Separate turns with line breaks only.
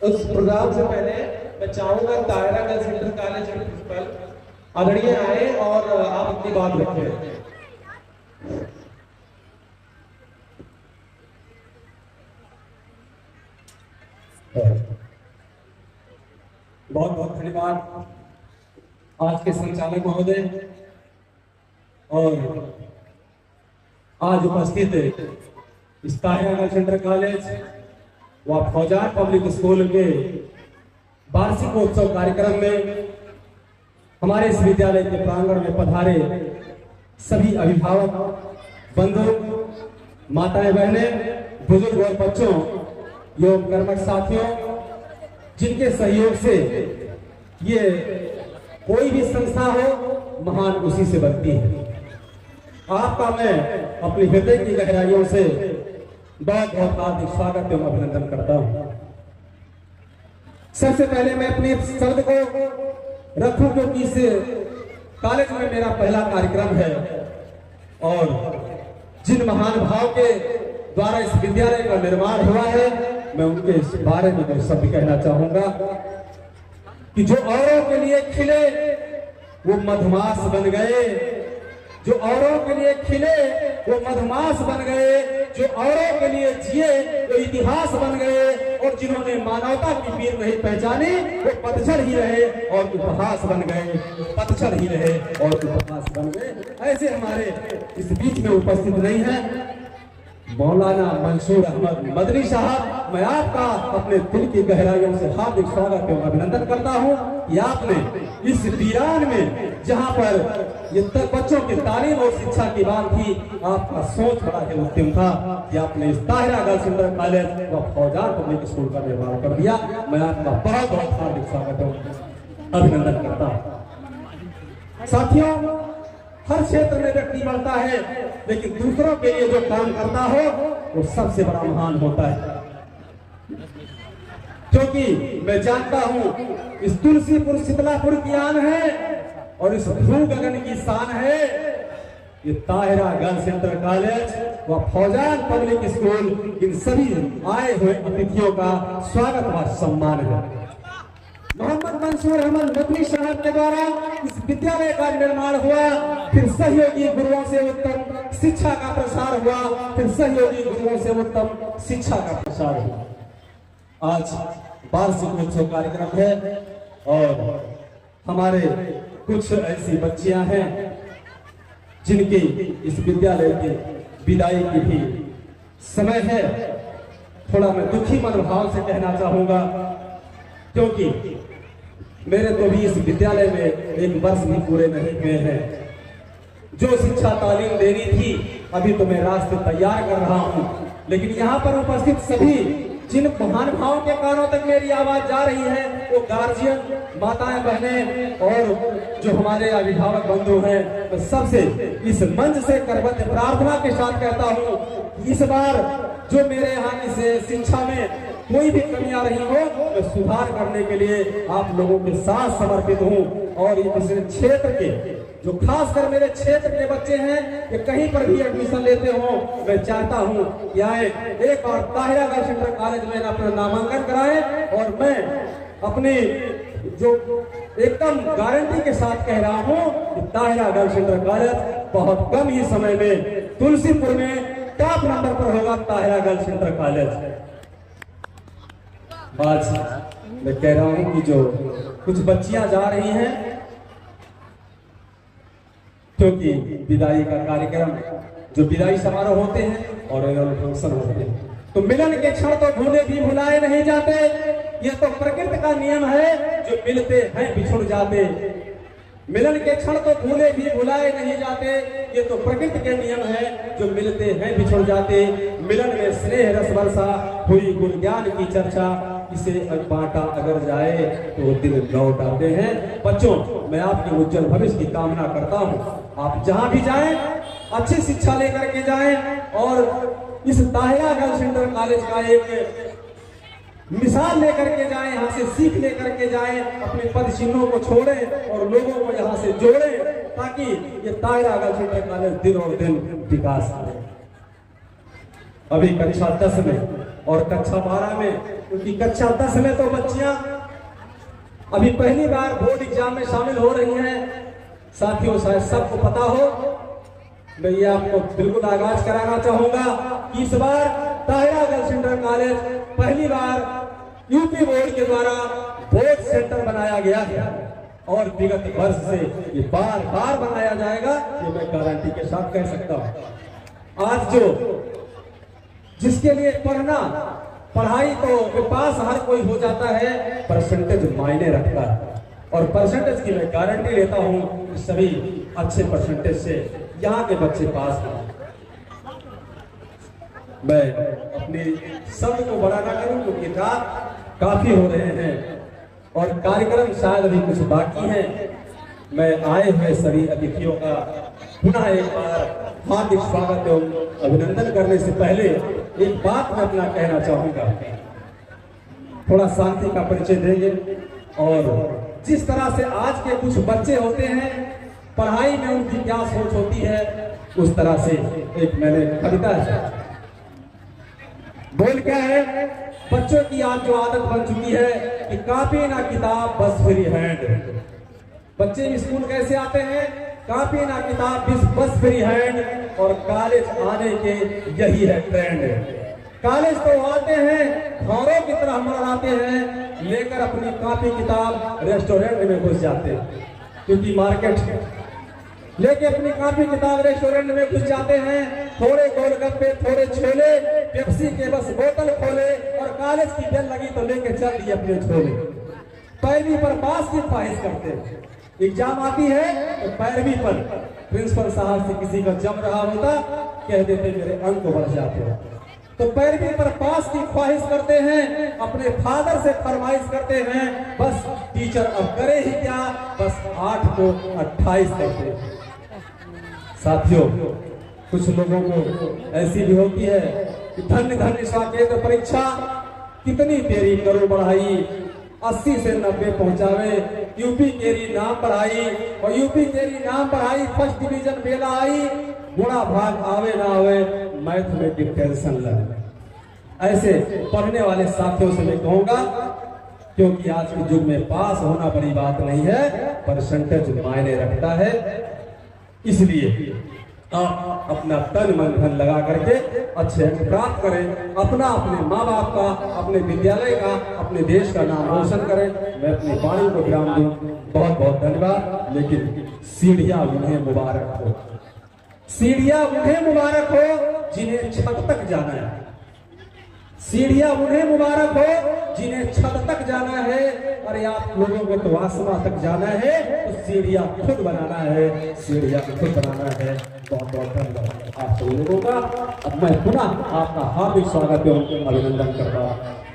उस प्रोग्राम से पहले मैं चाहूंगा ताहिरा गर्ल्स इंटर कॉलेज के प्रिंसिपल आदरणीय आए और आप अपनी बात रखें।
बहुत बहुत धन्यवाद आज के संचालक महोदय और आज उपस्थित इस ताहिरा गर्ल्स इंटर कॉलेज व फौजान पब्लिक स्कूल के वार्षिकोत्सव कार्यक्रम में हमारे इस विद्यालय के प्रांगण में पधारे सभी अभिभावक बंधु माताएं बहनें बुजुर्ग और बच्चों एवं कर्मठ साथियों जिनके सहयोग से ये कोई भी संस्था हो महान उसी से बनती है। आपका मैं अपनी हृदय की गहराइयों से बहुत बहुत हार्दिक स्वागत एवं अभिनंदन करता हूं। सबसे पहले मैं अपने शब्द को रखूं क्योंकि इस कॉलेज में मेरा पहला कार्यक्रम है और जिन महान भाव के द्वारा इस विद्यालय का निर्माण हुआ है मैं उनके इस बारे में कुछ शब्द कहना चाहूंगा कि जो औरों के लिए खिले वो मधुमास बन गए, जो औरों के लिए खिले वो मधुमास बन गए, जो औरों के लिए जिए वो इतिहास बन गए और जिन्होंने मानवता की पीर नहीं पहचानी वो पतझड़ ही रहे और उपहास बन गए, पतझड़ ही रहे और उपहास बन गए। ऐसे हमारे इस बीच में उपस्थित नहीं है मौलाना मंसूर अहमद मदनी साहब, मैं आपका अपने दिल की गहराइयों से हार्दिक स्वागत एवं अभिनंदन करता हूं कि आपने इस वीरान में जहां पर ये तक बच्चों की तालीम और शिक्षा की बात थी आपका सोच बड़ा ही उत्तम था कि आपने इस ताहिरा गर्ल्स इंटर कॉलेज व फौजान पब्लिक स्कूल का निर्माण कर दिया। मैं आपका बहुत बहुत हार्दिक स्वागत एवं अभिनंदन करता हूँ। साथियों, हर क्षेत्र में व्यक्ति बढ़ता है लेकिन दूसरों के लिए जो काम करता हो वो सबसे बड़ा महान होता है। क्योंकि मैं जानता हूं इस तुलसीपुर शीतलापुर की आन है और इस भू गगन की शान है ये ताहिरा गर्ल्स इंटर कॉलेज व फौजान पब्लिक स्कूल। इन सभी आए हुए अतिथियों का स्वागत व सम्मान है। मोहम्मद मंसूर अहमद मदनी साहब के द्वारा इस विद्यालय का निर्माण हुआ, फिर सहयोगी गुरुओं से उत्तम शिक्षा का प्रसार हुआ, फिर सहयोगी गुरुओं से उत्तम शिक्षा का प्रसार हुआ। आज वार्षिकोत्सव कार्यक्रम है और हमारे कुछ ऐसी बच्चियां हैं जिनकी इस विद्यालय की विदाई की भी समय है। थोड़ा मैं दुखी मनोभाव से कहना चाहूंगा क्योंकि मेरे तो भी इस विद्यालय में एक वर्ष भी पूरे नहीं हुए हैं। जो शिक्षा तालीम देनी थी अभी तो मैं रास्ते तैयार कर रहा हूं, लेकिन यहाँ पर उपस्थित सभी जिन महान भावों के कानों तक मेरी आवाज जा रही है वो गार्जियन माताएं बहनें और जो हमारे अभिभावक बंधु हैं, मैं सबसे इस मंच से करबद्ध प्रार्थना के साथ कहता हूँ इस बार जो मेरे यहाँ इस शिक्षा में कोई भी कमी आ रही हो मैं सुधार करने के लिए आप लोगों के साथ समर्पित हूं। और इस क्षेत्र के जो खासकर मेरे क्षेत्र के बच्चे हैं कि कहीं पर भी एडमिशन लेते हो मैं चाहता हूं कि आए एक बार ताहिरा गर्ल्स इंटर कॉलेज में अपना नामांकन कराएं और मैं अपनी जो एकदम गारंटी के साथ कह रहा हूं कि ताहिरा गर्ल्स इंटर कॉलेज बहुत कम ही समय में तुलसीपुर में टॉप नंबर पर होगा ताहिरा गर्ल्स इंटर कॉलेज। आज मैं कह रहा हूं कि जो कुछ बच्चियां जा रही हैं क्योंकि विदाई का कार्यक्रम जो विदाई समारोह होते हैं और फंक्शन होते हैं तो मिलन के क्षण तो भूले भी भुलाए नहीं जाते। ये तो प्रकृति का नियम है, जो मिलते हैं बिछुड़ जाते। मिलन के क्षण तो भूले भी भुलाए नहीं जाते, ये तो प्रकृति के नियम है, जो मिलते हैं बिछुड़ जाते। मिलन में स्नेह रस वर्षा हुई गुण ज्ञान की चर्चा, इसे बांटा अगर जाए तो दिन लौट आते हैं। बच्चों, मैं आपके उज्जवल भविष्य की कामना करता हूं। आप जहां भी जाएं अच्छी शिक्षा लेकर के जाएं और इस ताहिरा गर्ल्स इंटर कॉलेज का एक मिसाल लेकर के जाएं, यहाँ से सीख लेकर के जाएं, अपने पद चिन्हों को छोड़ें और लोगों को यहाँ से जोड़ें ताकि ये ताहिरा गर्ल्स इंटर कॉलेज दिन और दिन विकास करे। अभी कक्षा 10 में और कक्षा 12 में क्योंकि कक्षा 10 में तो बच्चियां अभी पहली बार बोर्ड एग्जाम में शामिल हो रही हैं। साथियों, शायद सबको पता हो, मैं ये आपको बिल्कुल आगाज कराना चाहूंगा कि इस बार ताहिरा गर्ल्स इंटर कॉलेज पहली बार यूपी बोर्ड के द्वारा बोर्ड सेंटर बनाया गया है और विगत वर्ष से ये बार बार बनाया जाएगा, ये मैं गारंटी के साथ कह सकता हूं। आज जिसके लिए पढ़ाई तो पास हर कोई हो जाता है, परसेंटेज मायने रखता है और परसेंटेज की मैं गारंटी लेता हूं कि सभी अच्छे परसेंटेज से यहाँ के बच्चे पास हैं। मैं अपने शब्द को बड़ा ना करूं क्योंकि रात काफी हो रहे हैं और कार्यक्रम शायद अभी कुछ बाकी है। मैं आए हुए सभी अतिथियों का पुनः एक बार हार्दिक स्वागत एवं अभिनंदन करने से पहले एक बात मैं अपना कहना चाहूंगा। थोड़ा शांति का परिचय देंगे और जिस तरह से आज के कुछ बच्चे होते हैं, पढ़ाई में उनकी क्या सोच होती है, उस तरह से एक मैंने कविता है। बोल क्या है, बच्चों की आज जो आदत बन चुकी है कि कॉपी ना किताब बस फ्री हैंड। बच्चे स्कूल कैसे आते हैं, कॉपी ना किताब बस फ्री हैंड और कॉलेज आने के यही है ट्रेंड। कॉलेज तो आते हैं घरों की तरह मनाते हैं, लेकर अपनी कॉपी किताब रेस्टोरेंट में घुस जाते हैं, क्योंकि मार्केट लेके अपनी कॉपी किताब रेस्टोरेंट में घुस जाते हैं। थोड़े गोलगप्पे, थोड़े छोले, पेप्सी के बस बोतल खोले और कॉलेज की बेल लगी तो लेके चल दिए अपने छोले। पैरवी पर पास की ख्वाहिश करते हैं, एग्जाम आती है तो पैरवी पर प्रिंसिपल साहब से किसी का जम रहा होता, कह देते मेरे अंक बढ़ जाते हैं। तो पैरवी पर पास की ख्वाहिश करते हैं, अपने फादर से फरमाइश करते हैं, बस टीचर अब करे ही क्या, बस 8 को 28 करते हैं। साथियों, कुछ लोगों को ऐसी भी होती है कि धन्य धन्य साकेत परीक्षा कितनी तेरी करो बढ़ाई, 80 से 90 पहुंचावे, यूपी केरी नाम पढ़ाई और यूपी केरी नाम पढ़ाई, फर्स्ट डिवीजन बेला आई, गुणा भाग आवे ना आवे, मैथमेटिक टेंशन लगे। ऐसे पढ़ने वाले साथियों से मैं कहूंगा, क्योंकि आज के युग में पास होना बड़ी बात नहीं है, परसेंटेज मायने रखता है। इसलिए आप अपना तन मन धन लगा करके अच्छे अंक प्राप्त करें, अपना अपने माँ बाप का, अपने विद्यालय का, अपने देश का नाम रोशन करें। मैं अपनी वाणी को विराम दूं, बहुत बहुत धन्यवाद। लेकिन सीढ़ियां उन्हें मुबारक हो, सीढ़ियां उन्हें मुबारक हो जिन्हें छत तक जाना है, सीढ़ियां उन्हें मुबारक हो जिन्हें छत तक जाना है। अरे आप लोगों को तो आसमां तक जाना है, तो सीढ़ियां खुद बनाना है, सीढ़ियां खुद बनाना है। बहुत बहुत धन्यवाद आप सब लोगों का। अब मैं पुनः आपका हार्दिक स्वागत एवं अभिनंदन करता हूं।